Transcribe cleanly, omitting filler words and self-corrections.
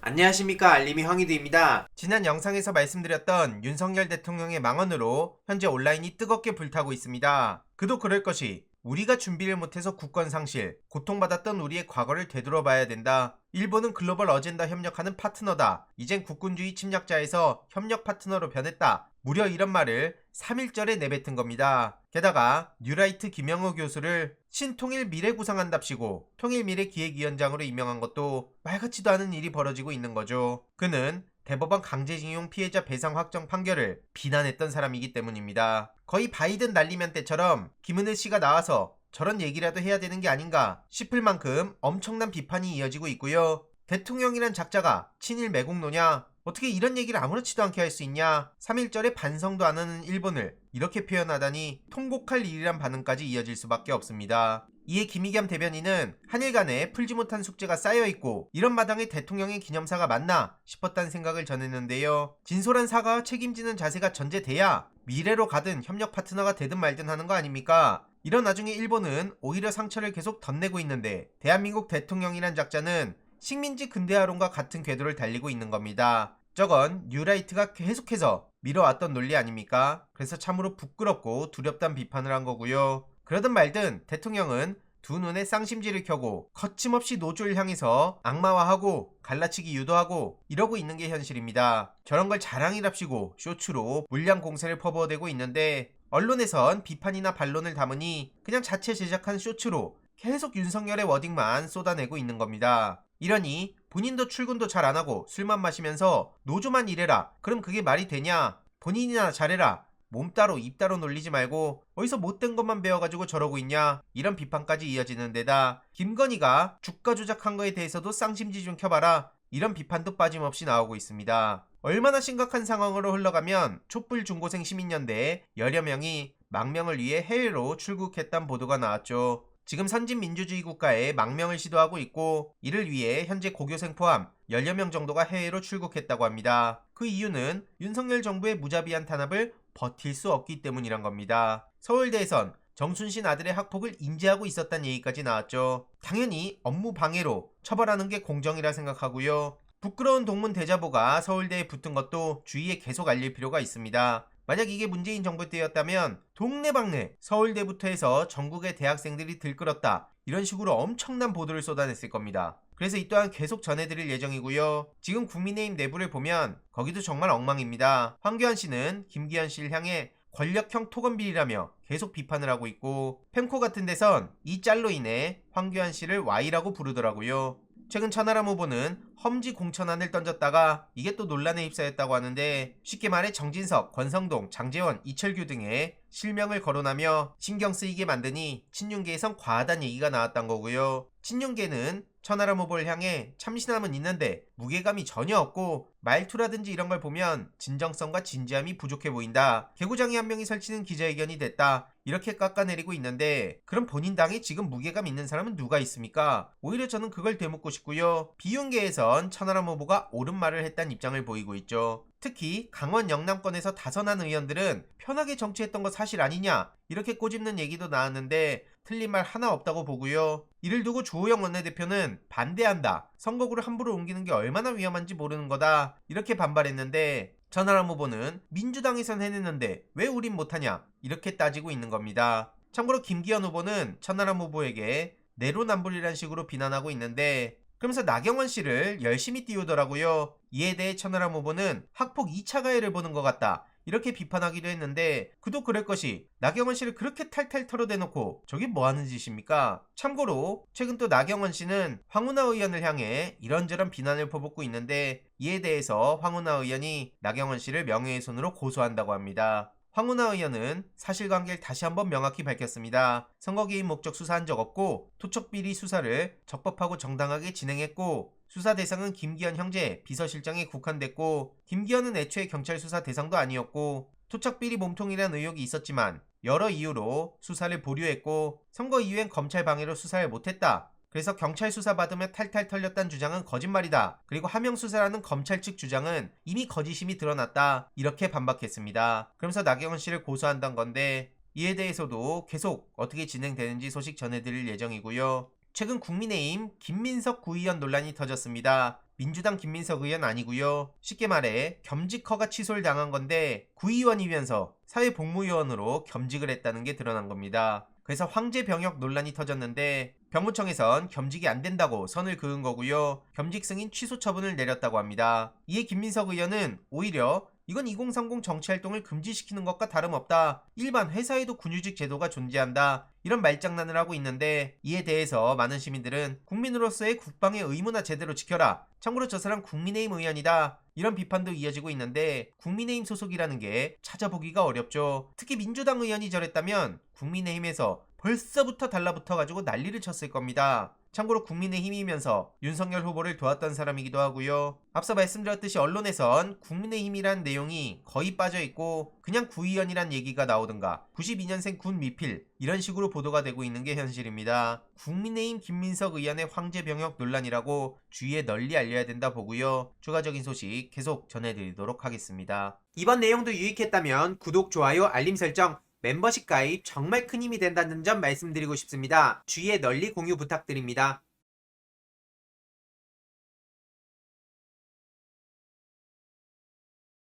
안녕하십니까, 알림이 황희두입니다. 지난 영상에서 말씀드렸던 윤석열 대통령의 망언으로 현재 온라인이 뜨겁게 불타고 있습니다. 그도 그럴 것이 우리가 준비를 못해서 국권 상실, 고통받았던 우리의 과거를 되돌아봐야 된다. 일본은 글로벌 어젠다 협력하는 파트너다. 이젠 국군주의 침략자에서 협력 파트너로 변했다. 무려 이런 말을 3.1절에 내뱉은 겁니다. 게다가 뉴라이트 김영호 교수를 신통일 미래구상한답시고 통일미래기획위원장으로 임명한 것도 말 같지도 않은 일이 벌어지고 있는 거죠. 그는 대법원 강제징용 피해자 배상 확정 판결을 비난했던 사람이기 때문입니다. 거의 바이든 날리면 때처럼 김은혜 씨가 나와서 저런 얘기라도 해야 되는 게 아닌가 싶을 만큼 엄청난 비판이 이어지고 있고요. 대통령이란 작자가 친일 매국노냐? 어떻게 이런 얘기를 아무렇지도 않게 할 수 있냐? 3.1절에 반성도 안 하는 일본을 이렇게 표현하다니 통곡할 일이란 반응까지 이어질 수밖에 없습니다. 이에 김의겸 대변인은 한일 간에 풀지 못한 숙제가 쌓여있고 이런 마당에 대통령의 기념사가 맞나 싶었다는 생각을 전했는데요. 진솔한 사과와 책임지는 자세가 전제돼야 미래로 가든 협력 파트너가 되든 말든 하는 거 아닙니까? 이런 와중에 일본은 오히려 상처를 계속 덧내고 있는데 대한민국 대통령이란 작자는 식민지 근대화론과 같은 궤도를 달리고 있는 겁니다. 저건 뉴라이트가 계속해서 밀어왔던 논리 아닙니까? 그래서 참으로 부끄럽고 두렵단 비판을 한 거고요. 그러든 말든 대통령은 두 눈에 쌍심지를 켜고 거침없이 노조를 향해서 악마화하고 갈라치기 유도하고 이러고 있는 게 현실입니다. 저런 걸 자랑이랍시고 쇼츠로 물량 공세를 퍼부어대고 있는데 언론에선 비판이나 반론을 담으니 그냥 자체 제작한 쇼츠로 계속 윤석열의 워딩만 쏟아내고 있는 겁니다. 이러니 본인도 출근도 잘 안하고 술만 마시면서 노조만 일해라. 그럼 그게 말이 되냐? 본인이나 잘해라. 몸 따로 입 따로 놀리지 말고 어디서 못된 것만 배워가지고 저러고 있냐? 이런 비판까지 이어지는 데다 김건희가 주가 조작한 거에 대해서도 쌍심지 좀 켜봐라. 이런 비판도 빠짐없이 나오고 있습니다. 얼마나 심각한 상황으로 흘러가면 촛불 중고생 시민연대 여러 명이 망명을 위해 해외로 출국했다는 보도가 나왔죠. 지금 선진민주주의 국가에 망명을 시도하고 있고 이를 위해 현재 고교생 포함 10여 명 정도가 해외로 출국했다고 합니다. 그 이유는 윤석열 정부의 무자비한 탄압을 버틸 수 없기 때문이란 겁니다. 서울대에선 정순신 아들의 학폭을 인지하고 있었다는 얘기까지 나왔죠. 당연히 업무 방해로 처벌하는 게 공정이라 생각하고요. 부끄러운 동문 대자보가 서울대에 붙은 것도 주위에 계속 알릴 필요가 있습니다. 만약 이게 문재인 정부 때였다면 동네방네 서울대부터 해서 전국의 대학생들이 들끓었다 이런 식으로 엄청난 보도를 쏟아냈을 겁니다. 그래서 이 또한 계속 전해드릴 예정이고요. 지금 국민의힘 내부를 보면 거기도 정말 엉망입니다. 황교안 씨는 김기현 씨를 향해 권력형 토건비리라며 계속 비판을 하고 있고 펜코 같은 데선 이 짤로 인해 황교안 씨를 Y라고 부르더라고요. 최근 천하람 후보는 험지 공천안을 던졌다가 이게 또 논란에 휩싸였다고 하는데 쉽게 말해 정진석, 권성동, 장제원, 이철규 등의 실명을 거론하며 신경 쓰이게 만드니 친윤계에선 과하단 얘기가 나왔던 거고요. 친윤계는 천하람 후보를 향해 참신함은 있는데 무게감이 전혀 없고 말투라든지 이런 걸 보면 진정성과 진지함이 부족해 보인다. 개구장이 한 명이 설치는 기자회견이 됐다. 이렇게 깎아내리고 있는데 그럼 본인 당에 지금 무게감 있는 사람은 누가 있습니까? 오히려 저는 그걸 되묻고 싶고요. 비윤계에선 천하람 후보가 옳은 말을 했다는 입장을 보이고 있죠. 특히 강원 영남권에서 다선한 의원들은 편하게 정치했던 거 사실 아니냐 이렇게 꼬집는 얘기도 나왔는데 틀린 말 하나 없다고 보고요. 이를 두고 주호영 원내대표는 반대한다. 선거구를 함부로 옮기는 게 얼마나 위험한지 모르는 거다. 이렇게 반발했는데 천하람 후보는 민주당에선 해냈는데 왜 우린 못하냐 이렇게 따지고 있는 겁니다. 참고로 김기현 후보는 천하람 후보에게 내로남불이란 식으로 비난하고 있는데 그러면서 나경원 씨를 열심히 띄우더라고요. 이에 대해 천하람 후보는 학폭 2차 가해를 보는 것 같다. 이렇게 비판하기도 했는데 그도 그럴 것이 나경원 씨를 그렇게 탈탈 털어대놓고 저게 뭐하는 짓입니까? 참고로 최근 또 나경원 씨는 황운하 의원을 향해 이런저런 비난을 퍼붓고 있는데 이에 대해서 황운하 의원이 나경원 씨를 명예훼손으로 고소한다고 합니다. 황운하 의원은 사실관계를 다시 한번 명확히 밝혔습니다. 선거 개입 목적 수사한 적 없고 토촉비리 수사를 적법하고 정당하게 진행했고 수사 대상은 김기현 형제 비서실장에 국한됐고 김기현은 애초에 경찰 수사 대상도 아니었고 토착비리 몸통이라는 의혹이 있었지만 여러 이유로 수사를 보류했고 선거 이후엔 검찰 방해로 수사를 못했다. 그래서 경찰 수사 받으며 탈탈 털렸다는 주장은 거짓말이다. 그리고 하명 수사라는 검찰 측 주장은 이미 거짓임이 드러났다. 이렇게 반박했습니다. 그러면서 나경원 씨를 고소한다는 건데 이에 대해서도 계속 어떻게 진행되는지 소식 전해드릴 예정이고요. 최근 국민의힘 김민석 구의원 논란이 터졌습니다. 민주당 김민석 의원 아니고요. 쉽게 말해 겸직 허가 취소를 당한 건데 구의원이면서 사회복무위원으로 겸직을 했다는 게 드러난 겁니다. 그래서 황제 병역 논란이 터졌는데 병무청에선 겸직이 안 된다고 선을 그은 거고요. 겸직 승인 취소 처분을 내렸다고 합니다. 이에 김민석 의원은 오히려 이건 2030 정치활동을 금지시키는 것과 다름없다. 일반 회사에도 군유직 제도가 존재한다. 이런 말장난을 하고 있는데 이에 대해서 많은 시민들은 국민으로서의 국방의 의무나 제대로 지켜라. 참고로 저 사람 국민의힘 의원이다. 이런 비판도 이어지고 있는데 국민의힘 소속이라는 게 찾아보기가 어렵죠. 특히 민주당 의원이 저랬다면 국민의힘에서 벌써부터 달라붙어가지고 난리를 쳤을 겁니다. 참고로 국민의힘이면서 윤석열 후보를 도왔던 사람이기도 하고요. 앞서 말씀드렸듯이 언론에선 국민의힘이란 내용이 거의 빠져있고 그냥 구의원이란 얘기가 나오든가 92년생 군 미필 이런 식으로 보도가 되고 있는 게 현실입니다. 국민의힘 김민석 의원의 황제병역 논란이라고 주위에 널리 알려야 된다 보고요. 추가적인 소식 계속 전해드리도록 하겠습니다. 이번 내용도 유익했다면 구독, 좋아요, 알림 설정, 멤버십 가입 정말 큰 힘이 된다는 점 말씀드리고 싶습니다. 주위에 널리 공유 부탁드립니다.